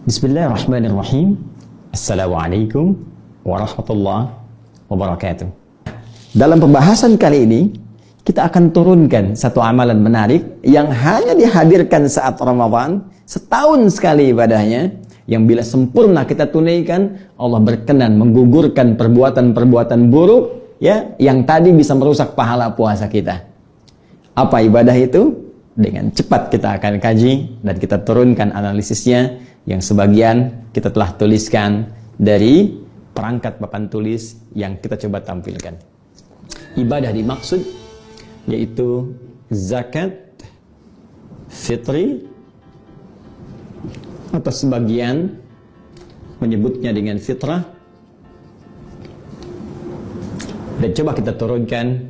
Bismillahirrahmanirrahim. Assalamualaikum warahmatullahi wabarakatuh. Dalam pembahasan kali ini, kita akan turunkan satu amalan menarik yang hanya dihadirkan saat Ramadan, setahun sekali ibadahnya, yang bila sempurna kita tunaikan, Allah berkenan menggugurkan perbuatan-perbuatan buruk ya, yang tadi bisa merusak pahala puasa kita. Apa ibadah itu? Dengan cepat kita akan kaji dan kita turunkan analisisnya, yang sebagian kita telah tuliskan dari perangkat papan tulis yang kita coba tampilkan. Ibadah dimaksud yaitu zakat fitri, atau sebagian menyebutnya dengan fitrah. Dan coba kita turunkan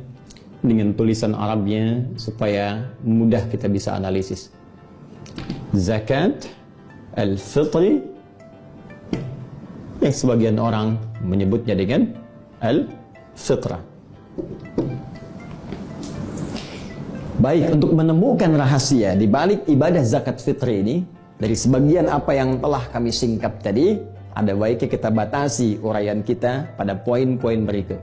dengan tulisan Arabnya supaya mudah kita bisa analisis. Zakat al-fitri, yang sebagian orang menyebutnya dengan al-fitrah. Baik, untuk menemukan rahasia di balik ibadah zakat fitri ini, dari sebagian apa yang telah kami singkap tadi, ada baiknya kita batasi uraian kita pada poin-poin berikut.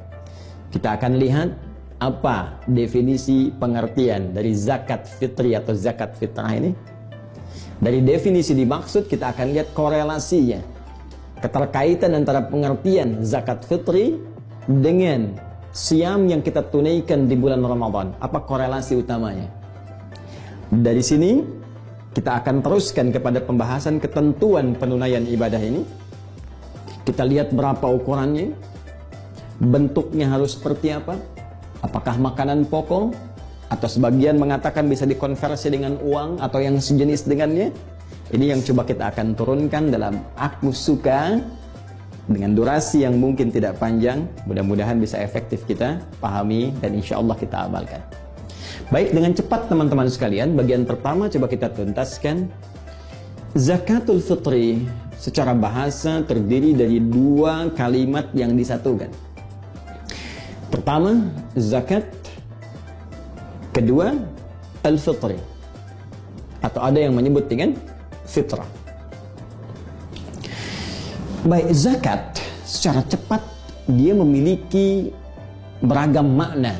Kita akan lihat apa definisi pengertian dari zakat fitri atau zakat fitrah ini. Dari definisi dimaksud, kita akan lihat korelasinya, keterkaitan antara pengertian zakat fitri dengan siam yang kita tunaikan di bulan Ramadan. Apa korelasi utamanya? Dari sini kita akan teruskan kepada pembahasan ketentuan penunaian ibadah ini. Kita lihat berapa ukurannya, bentuknya harus seperti apa, apakah makanan pokok, atau sebagian mengatakan bisa dikonversi dengan uang atau yang sejenis dengannya. Ini yang coba kita akan turunkan dalam Akmus Suka dengan durasi yang mungkin tidak panjang. Mudah-mudahan bisa efektif kita pahami dan insya Allah kita amalkan. Baik, dengan cepat teman-teman sekalian, bagian pertama coba kita tuntaskan. Zakatul fitri secara bahasa terdiri dari dua kalimat yang disatukan. Pertama, zakat. Kedua, al-fitri, atau ada yang menyebut dengan fitrah. Baik, zakat secara cepat dia memiliki beragam makna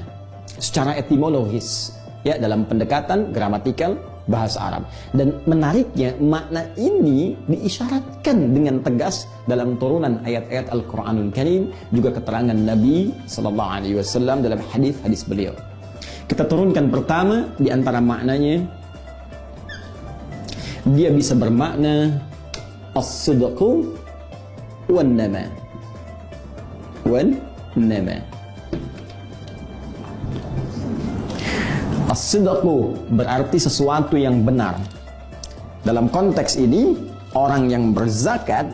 secara etimologis ya, dalam pendekatan gramatikal bahasa Arab. Dan menariknya, makna ini diisyaratkan dengan tegas dalam turunan ayat-ayat Al-Quranul Karim, juga keterangan Nabi SAW dalam hadis-hadis beliau. Kita turunkan pertama di antara maknanya, dia bisa bermakna as-sidqu wan-nama. Wan-nama. As-sidqu berarti sesuatu yang benar. Dalam konteks ini, orang yang berzakat,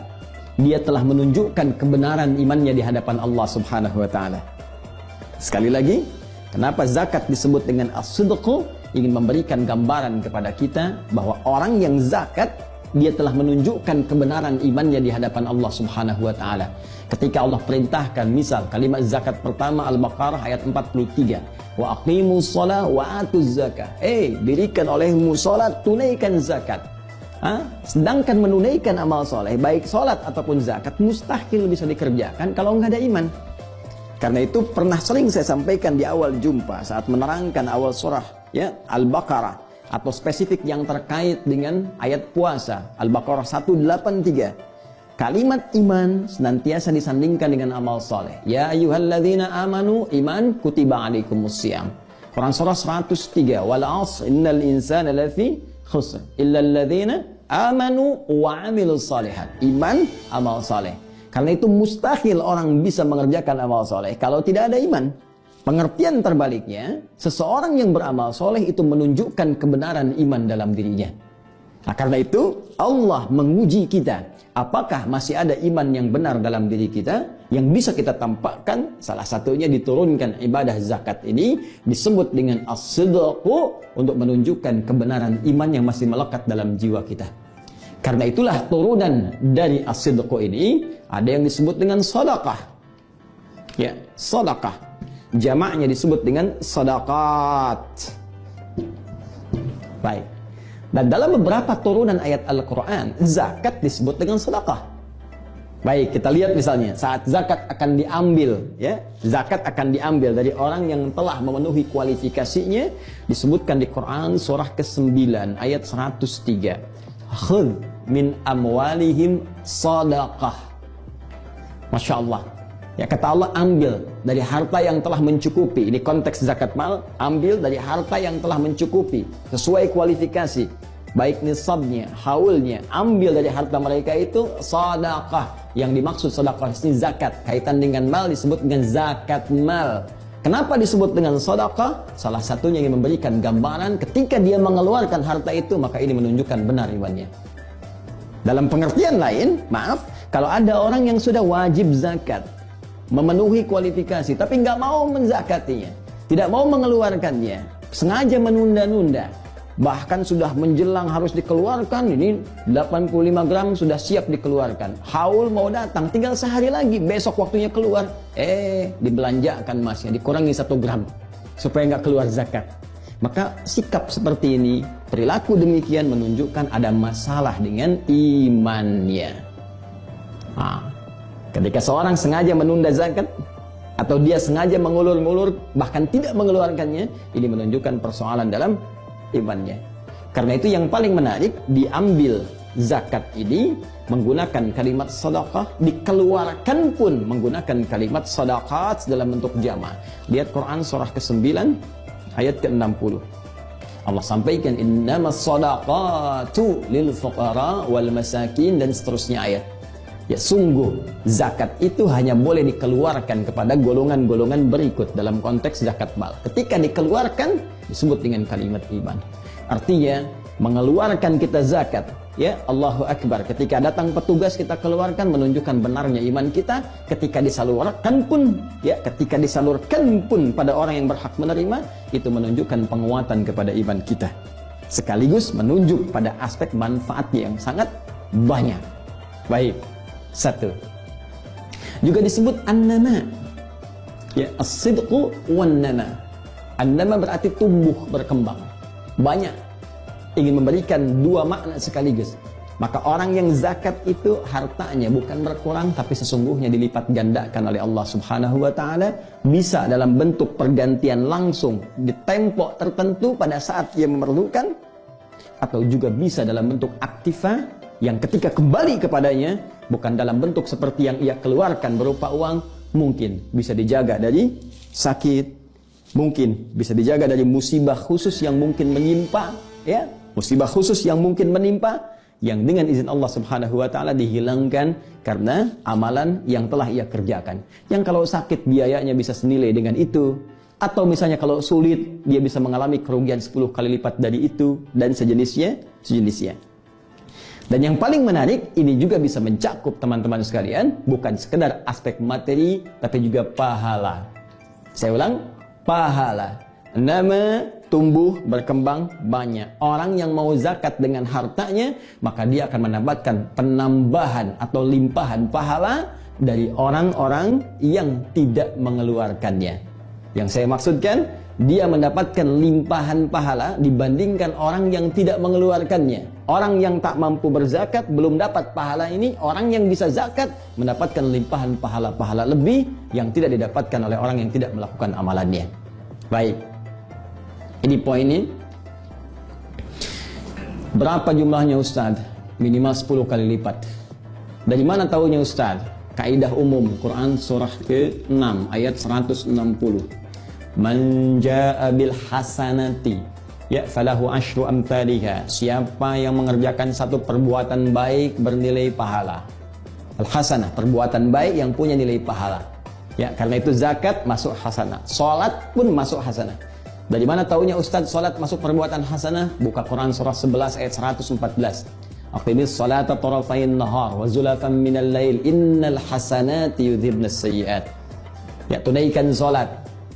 dia telah menunjukkan kebenaran imannya di hadapan Allah Subhanahu wa taala. Sekali lagi, kenapa zakat disebut dengan as-sidqu? Ingin memberikan gambaran kepada kita bahwa orang yang zakat, dia telah menunjukkan kebenaran imannya di hadapan Allah Subhanahu wa taala. Ketika Allah perintahkan, misal kalimat zakat pertama Al-Baqarah ayat 43, wa aqimus shalah wa atuz zakah. Dirikan olehmu salat, tunaikan zakat. Sedangkan menunaikan amal soleh, baik salat ataupun zakat, mustahil bisa dikerjakan kalau nggak ada iman. Karena itu pernah sering saya sampaikan di awal jumpa saat menerangkan awal surah ya Al-Baqarah, atau spesifik yang terkait dengan ayat puasa Al-Baqarah 183. Kalimat iman senantiasa disandingkan dengan amal soleh. Ya ayyuhalladzina amanu, iman kutiba alaikumussyam. Quran surah 103, wal 'ashr innal insana lafi khusr illa alladzina amanu wa 'amilus shalihat. Iman, amal soleh. Karena itu mustahil orang bisa mengerjakan amal soleh kalau tidak ada iman. Pengertian terbaliknya, seseorang yang beramal soleh itu menunjukkan kebenaran iman dalam dirinya. Nah, karena itu Allah menguji kita, apakah masih ada iman yang benar dalam diri kita yang bisa kita tampakkan. Salah satunya diturunkan ibadah zakat ini disebut dengan as-sidqu, untuk menunjukkan kebenaran iman yang masih melekat dalam jiwa kita. Karena itulah turunan dari as-sidqu ini ada yang disebut dengan sedekah. Ya, sedekah. Jamaknya disebut dengan sedaqat. Baik. Dan dalam beberapa turunan ayat Al-Quran, zakat disebut dengan sedekah. Baik, kita lihat misalnya saat zakat akan diambil, ya, zakat akan diambil dari orang yang telah memenuhi kualifikasinya, disebutkan di Quran surah ke-9 ayat 103. Khudh min amwalihim sadaqah. Masya Allah. Ya, kata Allah, ambil dari harta yang telah mencukupi. Ini konteks zakat mal, ambil dari harta yang telah mencukupi sesuai kualifikasi, baik nisabnya, haulnya, ambil dari harta mereka itu sedekah. Yang dimaksud sedekah ini zakat. Kaitan dengan mal disebut dengan zakat mal. Kenapa disebut dengan sedekah? Salah satunya yang memberikan gambaran ketika dia mengeluarkan harta itu, maka ini menunjukkan benar imannya. Dalam pengertian lain, maaf, kalau ada orang yang sudah wajib zakat, memenuhi kualifikasi, tapi nggak mau menzakatinya, tidak mau mengeluarkannya, sengaja menunda-nunda, bahkan sudah menjelang harus dikeluarkan, ini 85 gram sudah siap dikeluarkan, haul mau datang, tinggal sehari lagi, besok waktunya keluar, dibelanjakan masnya, dikurangi 1 gram, supaya nggak keluar zakat. Maka sikap seperti ini, perilaku demikian menunjukkan ada masalah dengan imannya. Ketika seorang sengaja menunda zakat, atau dia sengaja mengulur-ngulur, bahkan tidak mengeluarkannya, ini menunjukkan persoalan dalam imannya. Karena itu yang paling menarik, diambil zakat ini menggunakan kalimat sedekah, dikeluarkan pun menggunakan kalimat sedekah dalam bentuk jama'. Lihat Quran surah ke-9 ayat ke-60. Allah sampaikan innamas shadaqatu lil fuqara wal masakin, dan seterusnya ayat. Ya, sungguh zakat itu hanya boleh dikeluarkan kepada golongan-golongan berikut dalam konteks zakat mal. Ketika dikeluarkan disebut dengan kalimat iman. Artinya mengeluarkan kita zakat, ya, Allahu Akbar, ketika datang petugas kita keluarkan menunjukkan benarnya iman kita. Ketika disalurkan pun, ya, ketika disalurkan pun pada orang yang berhak menerima, itu menunjukkan penguatan kepada iman kita. Sekaligus menunjuk pada aspek manfaatnya yang sangat banyak. Baik. 1. Juga disebut an-nama. Ya, as-sidqu wan-nama. An-nama berarti tumbuh, berkembang. Banyak. Ingin memberikan 2 makna sekaligus. Maka orang yang zakat itu hartanya bukan berkurang, tapi sesungguhnya dilipat gandakan oleh Allah Subhanahu wa taala, bisa dalam bentuk pergantian langsung di tempo tertentu pada saat ia memerlukan, atau juga bisa dalam bentuk aktiva yang ketika kembali kepadanya bukan dalam bentuk seperti yang ia keluarkan berupa uang, mungkin bisa dijaga dari sakit, mungkin bisa dijaga dari musibah khusus yang mungkin menimpa, ya, musibah khusus yang mungkin menimpa, yang dengan izin Allah Subhanahu wa taala dihilangkan karena amalan yang telah ia kerjakan. Yang kalau sakit biayanya bisa senilai dengan itu, atau misalnya kalau sulit dia bisa mengalami kerugian 10 kali lipat dari itu, dan sejenisnya. Dan yang paling menarik, ini juga bisa mencakup teman-teman sekalian, bukan sekedar aspek materi, tapi juga pahala. Saya ulang, pahala. Nama tumbuh, berkembang, banyak. Orang yang mau zakat dengan hartanya, maka dia akan mendapatkan penambahan atau limpahan pahala dari orang-orang yang tidak mengeluarkannya. Yang saya maksudkan, dia mendapatkan limpahan pahala dibandingkan orang yang tidak mengeluarkannya. Orang yang tak mampu berzakat belum dapat pahala ini, orang yang bisa zakat mendapatkan limpahan pahala-pahala lebih yang tidak didapatkan oleh orang yang tidak melakukan amalannya. Baik, ini poinnya. Berapa jumlahnya Ustaz? Minimal 10 kali lipat. Dari mana tahunya Ustaz? Kaidah umum Quran surah ke-6 ayat 160. Man jaa bil hasanati, ya, falahu asyru amthaliha. Siapa yang mengerjakan satu perbuatan baik bernilai pahala. Al-hasanah, perbuatan baik yang punya nilai pahala. Ya, karena itu zakat masuk hasanah, salat pun masuk hasanah. Dari mana taunya Ustaz salat masuk perbuatan hasanah? Buka Quran surah 11 ayat 114. Aqimis salata tarafayn nahar wa zulafan minal lail innal hasanati yudhibnas sayyi'at. Ya, tunaikan salat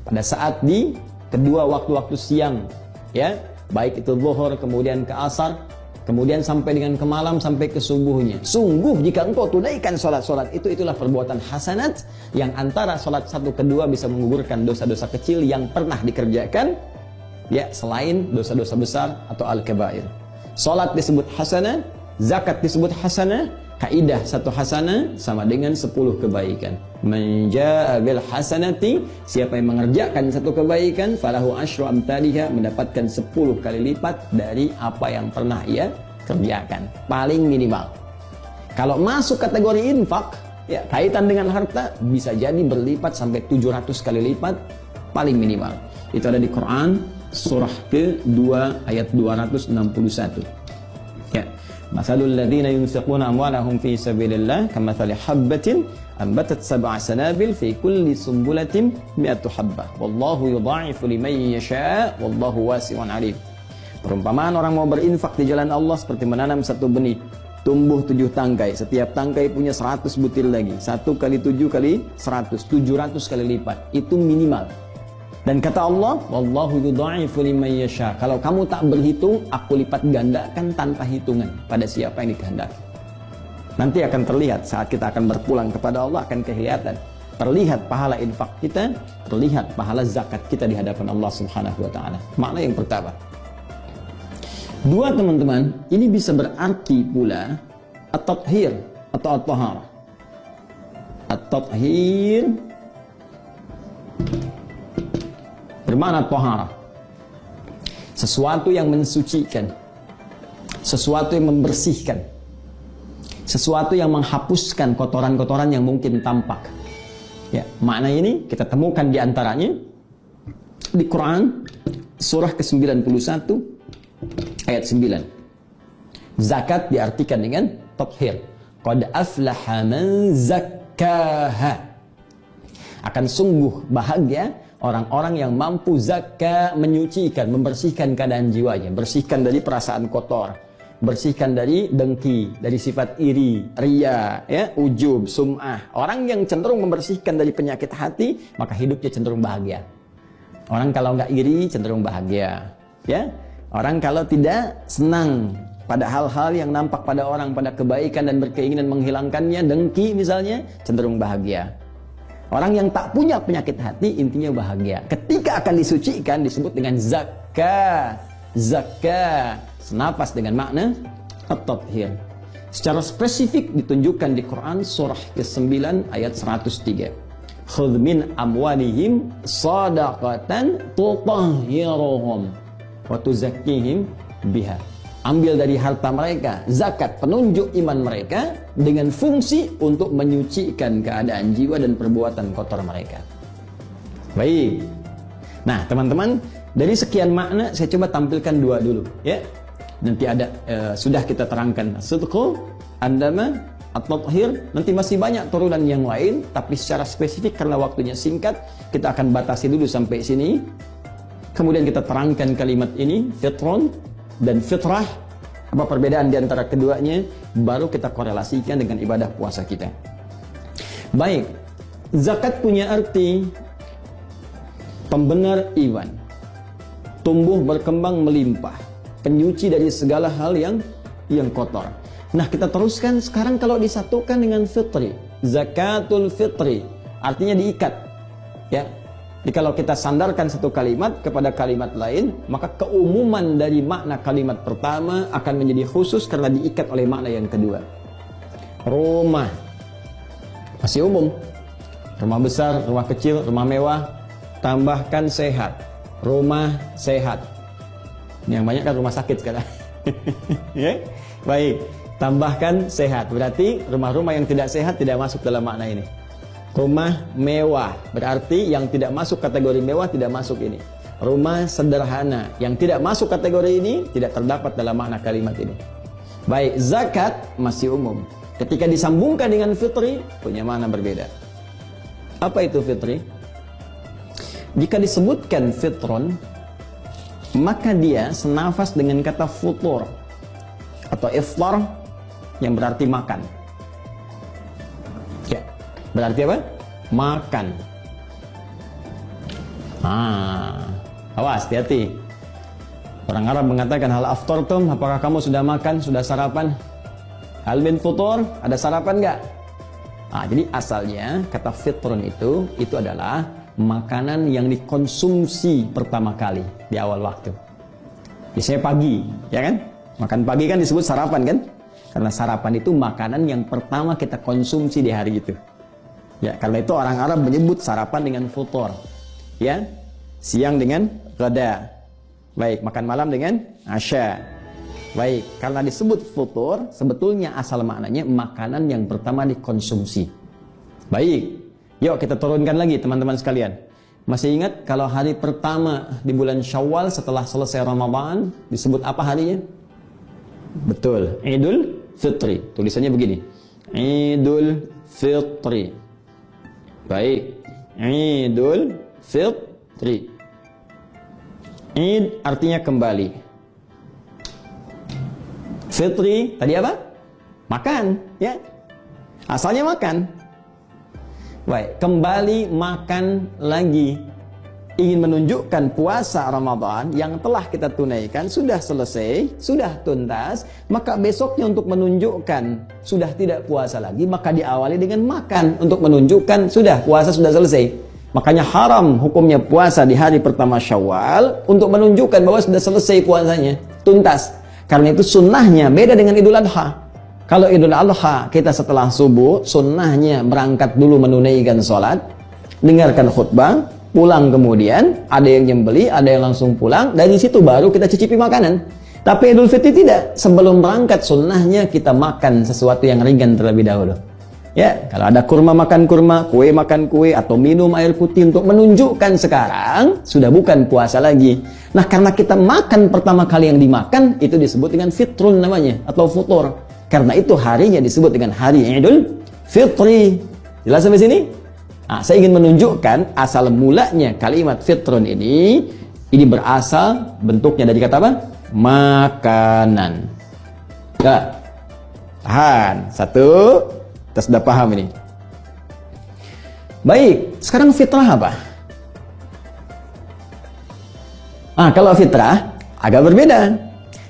pada saat di kedua waktu-waktu siang, ya, baik itu zuhur kemudian ke asar, kemudian sampai dengan ke malam sampai ke subuhnya. Sungguh jika engkau tunaikan salat-salat itulah perbuatan hasanat yang antara salat satu kedua bisa menggugurkan dosa-dosa kecil yang pernah dikerjakan, ya, selain dosa-dosa besar atau al-kabair. Salat disebut hasanah, zakat disebut hasanah, kaidah satu hasanah sama dengan 10 kebaikan. Man jaa bil hasanati, siapa yang mengerjakan satu kebaikan, falahu asyru amthaliha, mendapatkan 10 kali lipat dari apa yang pernah ia kerjakan. Paling minimal. Kalau masuk kategori infak, ya kaitan dengan harta, bisa jadi berlipat sampai 700 kali lipat, paling minimal. Itu ada di Quran surah ke-2 ayat 261. Ya. Masalul ladzina yunfiquna amwalahum fi sabilillah kamathali habbatin ambatat sab'a sanabil fi kulli sumbulatin mi'atu habbah wallahu yudha'ifu liman yasha' wallahu wasi'un 'alim. Perumpamaan orang mau berinfak di jalan Allah seperti menanam satu benih, tumbuh 7 tangkai, setiap tangkai punya 100 butir lagi, 1 kali 7 kali 100, 700 kali lipat, itu minimal. Dan kata Allah, wallahu yudha'ifu liman yasha. Kalau kamu tak berhitung, aku lipat gandakan tanpa hitungan pada siapa yang dikehendaki. Nanti akan terlihat saat kita akan berpulang kepada Allah, akan kelihatan. Terlihat pahala infak kita, terlihat pahala zakat kita di hadapan Allah Subhanahu wa taala. Makna yang pertama. Dua, teman-teman, ini bisa berarti pula at-tathhir atau at-taharah. At-tathhir bermakna taharah, sesuatu yang mensucikan, sesuatu yang membersihkan, sesuatu yang menghapuskan kotoran-kotoran yang mungkin tampak. Ya, makna ini kita temukan di antaranya di Quran surah ke-91 ayat 9. Zakat diartikan dengan tathhir. Qad aflaha man zakkaha. Akan sungguh bahagia orang-orang yang mampu zakka, menyucikan, membersihkan keadaan jiwanya, bersihkan dari perasaan kotor, bersihkan dari dengki, dari sifat iri, riya, ya, ujub, sum'ah. Orang yang cenderung membersihkan dari penyakit hati, maka hidupnya cenderung bahagia. Orang kalau nggak iri cenderung bahagia, ya. Orang kalau tidak senang pada hal-hal yang nampak pada orang, pada kebaikan dan berkeinginan menghilangkannya, dengki misalnya, cenderung bahagia. Orang yang tak punya penyakit hati intinya bahagia. Ketika akan disucikan disebut dengan zakah. Zakah senapas dengan makna at-tathhir. Secara spesifik ditunjukkan di Quran surah ke-9 ayat 103. Khudh min amwalihim shadaqatan tutahhiruhum wa tuzakkihim biha. Ambil dari harta mereka zakat, penunjuk iman mereka dengan fungsi untuk menyucikan keadaan jiwa dan perbuatan kotor mereka. Baik. Nah, teman-teman, dari sekian makna saya coba tampilkan 2 dulu, ya. Nanti ada sudah kita terangkan sidqu, andama, at-tathhir. Nanti masih banyak turunan yang lain, tapi secara spesifik karena waktunya singkat, kita akan batasi dulu sampai sini. Kemudian kita terangkan kalimat ini, fitron dan fitrah, apa perbedaan di antara keduanya, baru kita korelasikan dengan ibadah puasa kita. Baik, zakat punya arti pembenar iman, tumbuh berkembang melimpah, penyuci dari segala hal yang kotor. Nah, kita teruskan sekarang kalau disatukan dengan fitri, zakatul fitri, artinya diikat, ya. Jadi kalau kita sandarkan satu kalimat kepada kalimat lain, maka keumuman dari makna kalimat pertama akan menjadi khusus karena diikat oleh makna yang kedua. Rumah masih umum, rumah besar, rumah kecil, rumah mewah, tambahkan sehat, rumah sehat. Yang banyak kan rumah sakit sekarang. Ya? Baik, tambahkan sehat, berarti rumah-rumah yang tidak sehat tidak masuk dalam makna ini. Rumah mewah, berarti yang tidak masuk kategori mewah tidak masuk ini. Rumah sederhana, yang tidak masuk kategori ini tidak terdapat dalam makna kalimat ini. Baik, zakat masih umum. Ketika disambungkan dengan fitri, punya makna berbeda. Apa itu fitri? Jika disebutkan fitron, maka dia senafas dengan kata futur atau iftar yang berarti makan. Berarti apa? Makan. Awas, hati-hati. Orang Arab mengatakan hal aftartum, apakah kamu sudah makan, sudah sarapan? Hal min futur, ada sarapan enggak? Jadi asalnya kata fitrun itu adalah makanan yang dikonsumsi pertama kali di awal waktu. Biasanya pagi, ya kan? Makan pagi kan disebut sarapan kan? Karena sarapan itu makanan yang pertama kita konsumsi di hari itu. Ya, karena itu orang Arab menyebut sarapan dengan futur. Ya, siang dengan ghada. Baik, makan malam dengan asya. Baik, karena disebut futur, sebetulnya asal maknanya makanan yang pertama dikonsumsi. Baik, yuk kita turunkan lagi teman-teman sekalian. Masih ingat kalau hari pertama di bulan Syawal setelah selesai Ramadan disebut apa harinya? Betul, Idul Fitri. Tulisannya begini, Idul Fitri. Baik, Idul Fitri. Id artinya kembali. Fitri tadi apa? Makan, ya. Asalnya makan. Baik, kembali makan lagi. Ingin menunjukkan puasa Ramadan yang telah kita tunaikan sudah selesai, sudah tuntas, maka besoknya untuk menunjukkan sudah tidak puasa lagi, maka diawali dengan makan untuk menunjukkan sudah puasa sudah selesai. Makanya haram hukumnya puasa di hari pertama Syawal untuk menunjukkan bahwa sudah selesai puasanya, tuntas. Karena itu sunnahnya beda dengan Idul Adha. Kalau Idul Adha kita setelah subuh, sunnahnya berangkat dulu menunaikan sholat, dengarkan khutbah, pulang kemudian, ada yang nyembeli, ada yang langsung pulang, dari situ baru kita cicipi makanan. Tapi Idul Fitri tidak, sebelum berangkat sunnahnya kita makan sesuatu yang ringan terlebih dahulu. Ya, kalau ada kurma makan kurma, kue makan kue, atau minum air putih untuk menunjukkan sekarang sudah bukan puasa lagi. Nah, karena kita makan pertama kali yang dimakan, itu disebut dengan fitrun namanya, atau futur. Karena itu harinya disebut dengan hari Idul Fitri. Jelas sampai sini? Nah, saya ingin menunjukkan asal mulanya kalimat fitrun ini berasal bentuknya dari kata apa? Makanan. Ya. Tahan. Satu. Kita sudah paham ini. Baik, sekarang fitrah apa? Kalau fitrah agak berbeda.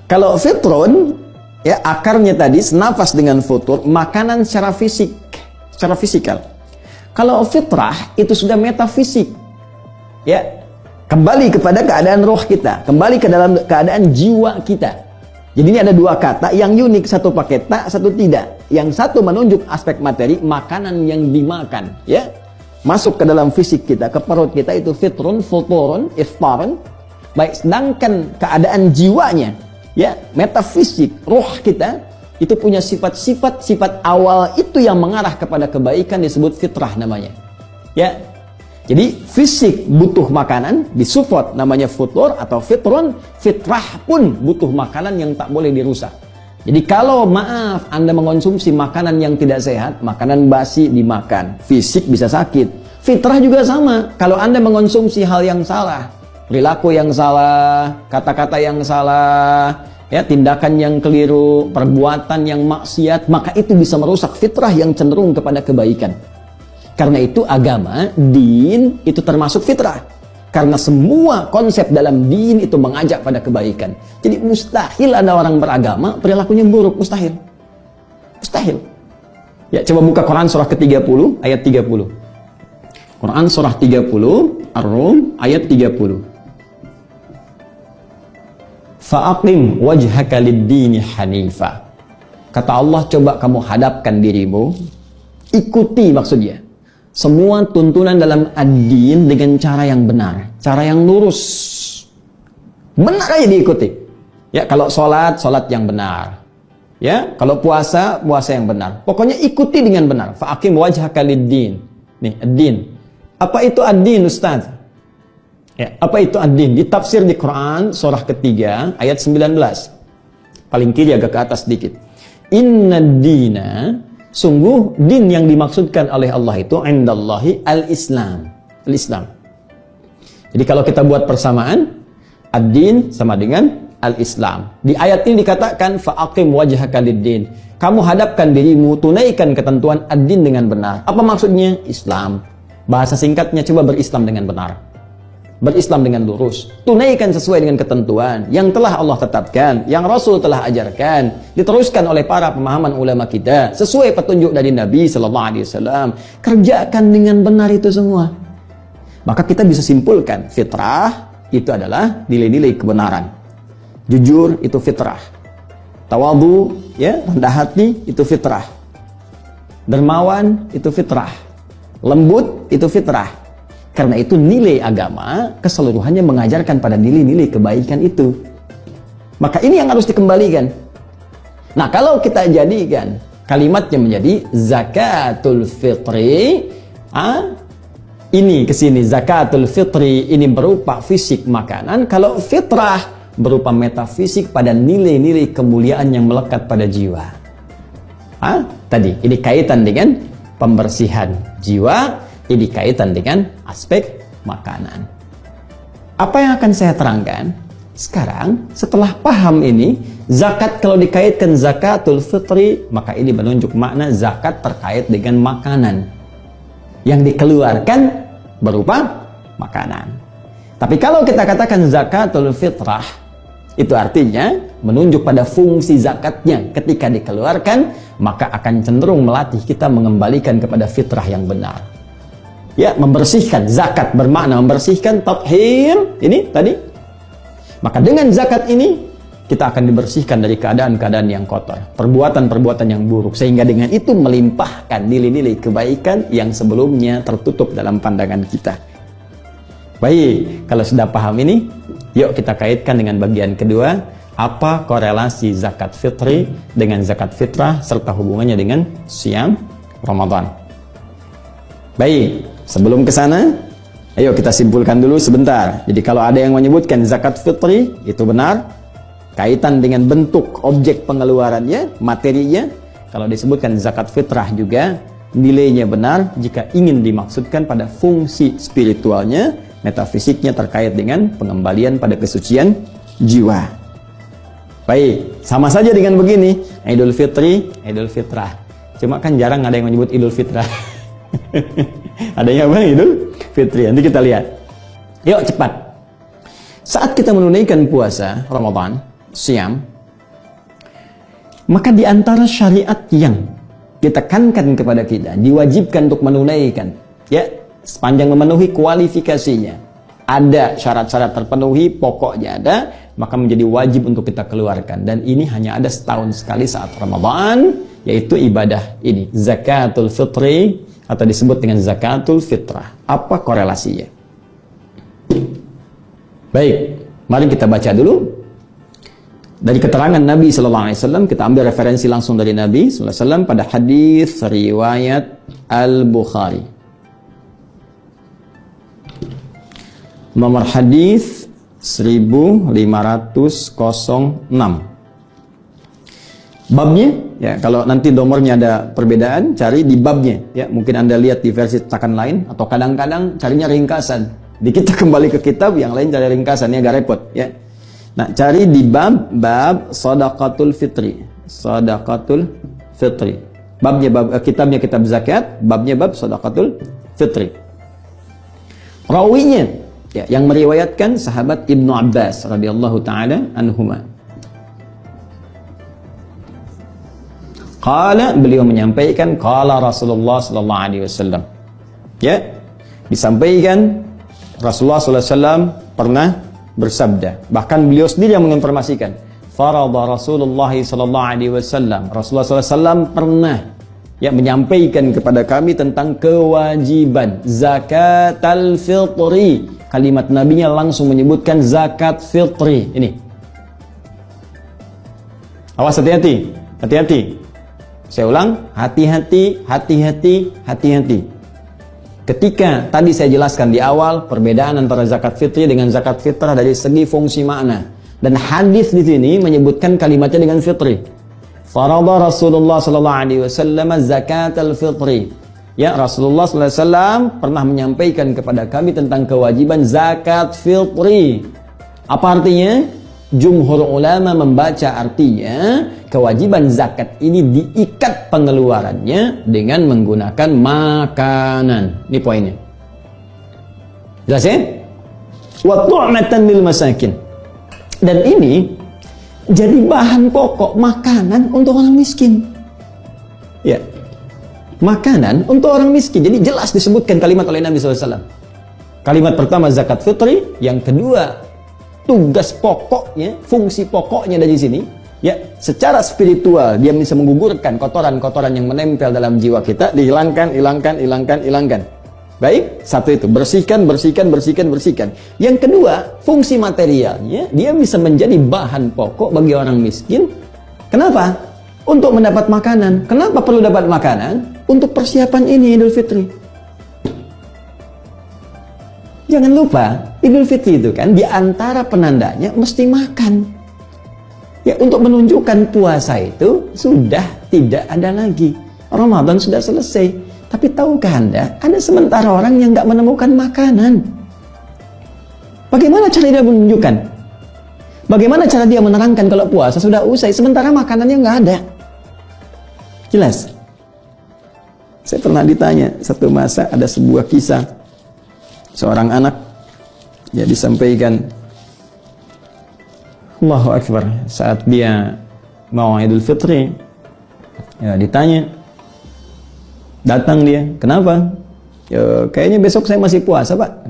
Kalau fitrun, ya akarnya tadi senafas dengan futur, makanan secara fisik, secara fisikal. Kalau fitrah itu sudah metafisik. Ya, kembali kepada keadaan roh kita, kembali ke dalam keadaan jiwa kita. Jadi ini ada dua kata yang unik, satu pakai tak, satu tidak. Yang satu menunjuk aspek materi, makanan yang dimakan, ya. Masuk ke dalam fisik kita, ke perut kita itu fitrun, futurun, iftarun. Baik, sedangkan keadaan jiwanya, ya, metafisik, roh kita itu punya sifat awal itu yang mengarah kepada kebaikan disebut fitrah namanya. Ya. Jadi fisik butuh makanan, disupport namanya futur atau fitrun, fitrah pun butuh makanan yang tak boleh dirusak. Jadi kalau maaf Anda mengonsumsi makanan yang tidak sehat, makanan basi dimakan, fisik bisa sakit. Fitrah juga sama, kalau Anda mengonsumsi hal yang salah, perilaku yang salah, kata-kata yang salah, ya, tindakan yang keliru, perbuatan yang maksiat, maka itu bisa merusak fitrah yang cenderung kepada kebaikan. Karena itu agama, din, itu termasuk fitrah. Karena semua konsep dalam din itu mengajak pada kebaikan. Jadi mustahil ada orang beragama, perilakunya buruk. Mustahil. Mustahil. Ya, coba buka Quran surah ke-30, ayat 30. Quran surah 30, Ar-Rum, ayat 30. Fa'aqim wajhaka lid-dini hanifa. Kata Allah, coba kamu hadapkan dirimu, ikuti maksudnya semua tuntunan dalam ad-din dengan cara yang benar, cara yang lurus. Benar aja diikuti. Ya, kalau sholat yang benar. Ya, kalau puasa yang benar. Pokoknya ikuti dengan benar. Fa'aqim wajhaka lid-din. Nih, ad-din. Apa itu ad-din, Ustaz? Ya, apa itu ad-din? Ditafsir di Quran surah ketiga ayat 19. Paling kiri agak ke atas sedikit. Inna dina, sungguh din yang dimaksudkan oleh Allah itu indallahi al-Islam. Al-Islam. Jadi kalau kita buat persamaan, ad-din sama dengan al-Islam. Di ayat ini dikatakan fa'aqim wajhaka lid-din. Kamu hadapkan dirimu, tunaikan ketentuan ad-din dengan benar. Apa maksudnya? Islam. Bahasa singkatnya coba berislam dengan benar. Berislam dengan lurus, tunaikan sesuai dengan ketentuan yang telah Allah tetapkan, yang Rasul telah ajarkan, diteruskan oleh para pemahaman ulama kita, sesuai petunjuk dari Nabi Sallallahu Alaihi Wasallam. Kerjakan dengan benar itu semua. Maka kita bisa simpulkan, fitrah itu adalah nilai-nilai kebenaran. Jujur itu fitrah. Tawadhu, ya, rendah hati itu fitrah. Dermawan itu fitrah. Lembut itu fitrah. Karena itu nilai agama keseluruhannya mengajarkan pada nilai-nilai kebaikan itu. Maka ini yang harus dikembalikan. Nah, kalau kita jadikan kalimatnya menjadi zakatul fitri, ini kesini zakatul fitri ini berupa fisik makanan. Kalau fitrah berupa metafisik pada nilai-nilai kemuliaan yang melekat pada jiwa. Tadi ini kaitan dengan pembersihan jiwa, ini kaitan dengan aspek makanan. Apa yang akan saya terangkan sekarang setelah paham ini, zakat kalau dikaitkan zakatul fitri, maka ini menunjuk makna zakat terkait dengan makanan yang dikeluarkan berupa makanan. Tapi kalau kita katakan zakatul fitrah, itu artinya menunjuk pada fungsi zakatnya ketika dikeluarkan, maka akan cenderung melatih kita mengembalikan kepada fitrah yang benar. Ya, membersihkan. Zakat bermakna membersihkan, tathhir, ini tadi. Maka dengan zakat ini, kita akan dibersihkan dari keadaan-keadaan yang kotor, perbuatan-perbuatan yang buruk, sehingga dengan itu melimpahkan nilai-nilai kebaikan yang sebelumnya tertutup dalam pandangan kita. Baik, kalau sudah paham ini, yuk kita kaitkan dengan bagian kedua, apa korelasi zakat fitri dengan zakat fitrah serta hubungannya dengan siam Ramadan. Baik, sebelum ke sana, ayo kita simpulkan dulu sebentar. Jadi kalau ada yang menyebutkan zakat fitri itu benar, kaitan dengan bentuk objek pengeluarannya, materinya. Kalau disebutkan zakat fitrah juga nilainya benar jika ingin dimaksudkan pada fungsi spiritualnya, metafisiknya terkait dengan pengembalian pada kesucian jiwa. Baik, sama saja dengan begini, Idul Fitri, Idul Fitrah. Cuma kan jarang ada yang menyebut Idul Fitrah. Adanya apa? Idul Fitri. Nanti kita lihat. Yuk cepat. Saat kita menunaikan puasa Ramadan, siam, maka di antara syariat yang ditekankan kepada kita, diwajibkan untuk menunaikan, ya, sepanjang memenuhi kualifikasinya, ada syarat-syarat terpenuhi, pokoknya ada, maka menjadi wajib untuk kita keluarkan. Dan ini hanya ada setahun sekali saat Ramadan, yaitu ibadah ini, zakatul fitri, atau disebut dengan zakatul fitrah. Apa korelasinya? Baik, mari kita baca dulu. Dari keterangan Nabi SAW, kita ambil referensi langsung dari Nabi SAW pada hadis riwayat Al-Bukhari. Nomor hadis 1506. Babnya, ya, kalau nanti nomornya ada perbedaan, cari di babnya. Ya, mungkin Anda lihat di versi cetakan lain, atau kadang-kadang carinya ringkasan. Di kita kembali ke kitab, yang lain cari ringkasan, ini agak repot. Ya. Nah, cari di bab Shadaqatul Fitri. Shadaqatul Fitri. Babnya kitabnya kitab zakat, babnya bab Shadaqatul Fitri. Rawinya, ya, yang meriwayatkan sahabat Ibnu Abbas radhiyallahu taala anhuma. Qala, beliau menyampaikan, qala Rasulullah sallallahu alaihi wasallam. Ya, disampaikan Rasulullah sallallahu alaihi wasallam pernah bersabda. Bahkan beliau sendiri yang menginformasikan. Farada Rasulullah sallallahu alaihi wasallam. Rasulullah sallallahu alaihi wasallam pernah ya menyampaikan kepada kami tentang kewajiban zakatul fitri. Kalimat nabinya langsung menyebutkan zakat fitri. Ini. Awas, hati-hati. Hati-hati. Saya ulang, hati-hati, hati-hati, hati-hati. Ketika tadi saya jelaskan di awal perbedaan antara zakat fitri dengan zakat fitrah dari segi fungsi makna, dan hadis di sini menyebutkan kalimatnya dengan fitri. Farada Rasulullah sallallahu alaihi wasallam zakatul fitri. Ya, Rasulullah sallallahu alaihi wasallam pernah menyampaikan kepada kami tentang kewajiban zakat fitri. Apa artinya? Jumhur ulama membaca artinya kewajiban zakat ini diikat pengeluarannya dengan menggunakan makanan. Ini poinnya. Jelas ya? Wa tu'matan lil masakin. Dan ini jadi bahan pokok makanan untuk orang miskin. Ya. Makanan untuk orang miskin. Jadi jelas disebutkan kalimat oleh Nabi SAW. Kalimat pertama zakat fitri, yang kedua tugas pokoknya, fungsi pokoknya dari sini Ya, secara spiritual dia bisa menggugurkan kotoran-kotoran yang menempel dalam jiwa kita, dihilangkan, hilangkan. Baik, satu itu, bersihkan. Yang kedua, fungsi materialnya, dia bisa menjadi bahan pokok bagi orang miskin. Kenapa? Untuk mendapat makanan. Kenapa perlu dapat makanan? Untuk persiapan ini Idul Fitri. Jangan lupa, Idul Fitri itu kan di antara penandanya mesti makan. Ya, untuk menunjukkan puasa itu sudah tidak ada lagi. Ramadan sudah selesai. Tapi tahukah Anda, ada sementara orang yang nggak menemukan makanan. Bagaimana cara dia menunjukkan? Bagaimana cara dia menerangkan kalau puasa sudah usai, sementara makanannya nggak ada? Jelas? Saya pernah ditanya, satu masa ada sebuah kisah. Seorang anak, ya disampaikan, Allahu Akbar, saat dia mau Idul Fitri, ya ditanya, datang dia, kenapa? Ya, kayaknya besok saya masih puasa Pak.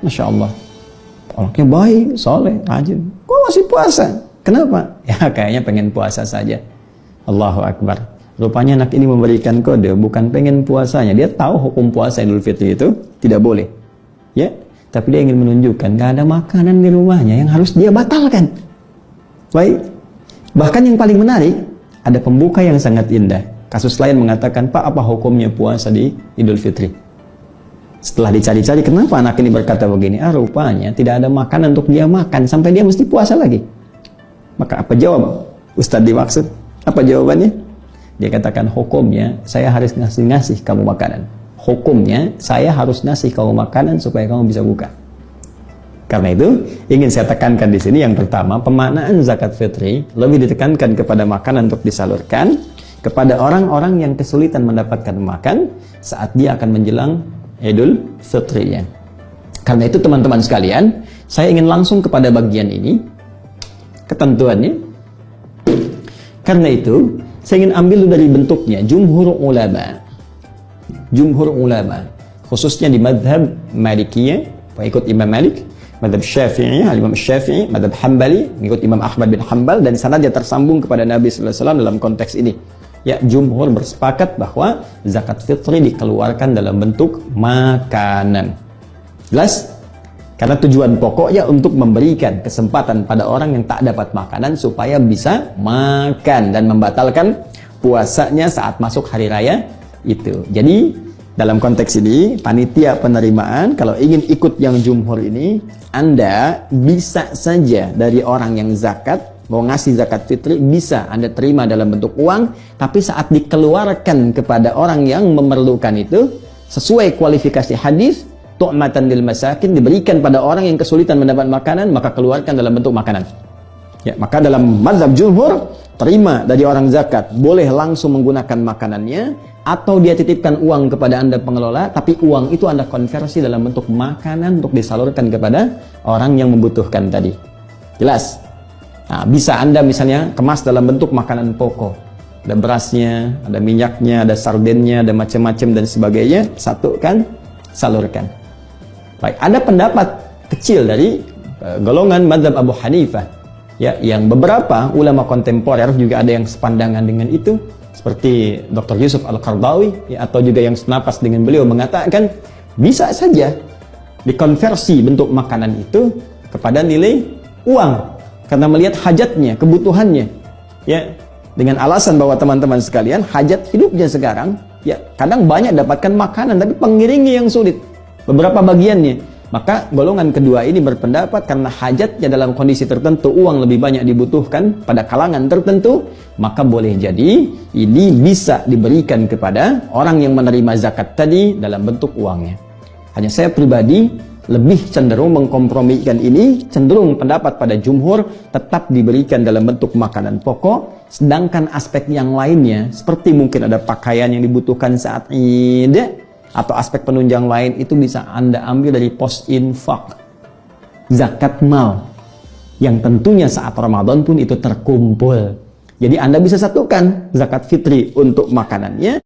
Masya Allah, orangnya baik, soleh, rajin. Kok masih puasa? Kenapa? Ya kayaknya pengen puasa saja. Allahu Akbar. Rupanya anak ini memberikan kode, bukan pengen puasanya. Dia tahu hukum puasa Idul Fitri itu tidak boleh. Ya, tapi dia ingin menunjukkan gak ada makanan di rumahnya yang harus dia batalkan. Baik. Bahkan yang paling menarik, ada pembuka yang sangat indah. Kasus lain mengatakan, Pak, apa hukumnya puasa di Idul Fitri? Setelah dicari-cari, kenapa anak ini berkata begini? Rupanya tidak ada makanan untuk dia makan sampai dia mesti puasa lagi. Maka apa jawab Ustadz dimaksud? Apa jawabannya? Dia katakan, hukumnya saya harus ngasih kamu makanan. Hukumnya saya harus ngasih kamu makanan supaya kamu bisa buka. Karena itu ingin saya tekankan di sini, yang pertama, pemaknaan zakat fitri lebih ditekankan kepada makanan untuk disalurkan kepada orang-orang yang kesulitan mendapatkan makan saat dia akan menjelang Idul Fitrinya. Karena itu teman-teman sekalian, saya ingin langsung kepada bagian ini, ketentuannya. Karena itu saya ingin ambil dari bentuknya jumhur ulama, khususnya di madhab Malikiyah, pengikut Imam Malik, madhab Syafi'i, Imam Syafi'i, madhab Hambali, mengikut Imam Ahmad bin Hanbal, dan sanadnya tersambung kepada Nabi sallallahu alaihi wasallam dalam konteks ini. Ya, jumhur bersepakat bahwa zakat fitri dikeluarkan dalam bentuk makanan. Jelas? Karena tujuan pokoknya untuk memberikan kesempatan pada orang yang tak dapat makanan supaya bisa makan dan membatalkan puasanya saat masuk hari raya itu. Jadi dalam konteks ini, panitia penerimaan kalau ingin ikut yang jumhur ini, Anda bisa saja dari orang yang zakat, mau ngasih zakat fitri, bisa Anda terima dalam bentuk uang, tapi saat dikeluarkan kepada orang yang memerlukan itu, sesuai kualifikasi hadis, tu'matan lil masakin, diberikan pada orang yang kesulitan mendapat makanan, maka keluarkan dalam bentuk makanan. Ya, maka dalam mazhab jumhur, terima dari orang zakat, boleh langsung menggunakan makanannya, atau dia titipkan uang kepada Anda pengelola, tapi uang itu Anda konversi dalam bentuk makanan untuk disalurkan kepada orang yang membutuhkan tadi. Jelas? Nah, bisa Anda misalnya kemas dalam bentuk makanan pokok. Ada berasnya, ada minyaknya, ada sardennya, ada macam-macam dan sebagainya, satukan, salurkan. Baik, ada pendapat kecil dari golongan mazhab Abu Hanifah, ya, yang beberapa ulama kontemporer juga ada yang sepandangan dengan itu, seperti Dr. Yusuf Al-Qardawi, ya, atau juga yang senapas dengan beliau mengatakan bisa saja dikonversi bentuk makanan itu kepada nilai uang karena melihat hajatnya, kebutuhannya, ya, dengan alasan bahwa teman-teman sekalian hajat hidupnya sekarang, ya, kadang banyak dapatkan makanan tapi pengiringnya yang sulit, beberapa bagiannya. Maka golongan kedua ini berpendapat karena hajatnya dalam kondisi tertentu, uang lebih banyak dibutuhkan pada kalangan tertentu, maka boleh jadi ini bisa diberikan kepada orang yang menerima zakat tadi dalam bentuk uangnya. Hanya saya pribadi lebih cenderung mengkompromikan ini, cenderung pendapat pada jumhur tetap diberikan dalam bentuk makanan pokok, sedangkan aspek yang lainnya seperti mungkin ada pakaian yang dibutuhkan saat Id atau aspek penunjang lain itu bisa Anda ambil dari pos infak, zakat mal, yang tentunya saat Ramadan pun itu terkumpul. Jadi Anda bisa satukan zakat fitri untuk makanannya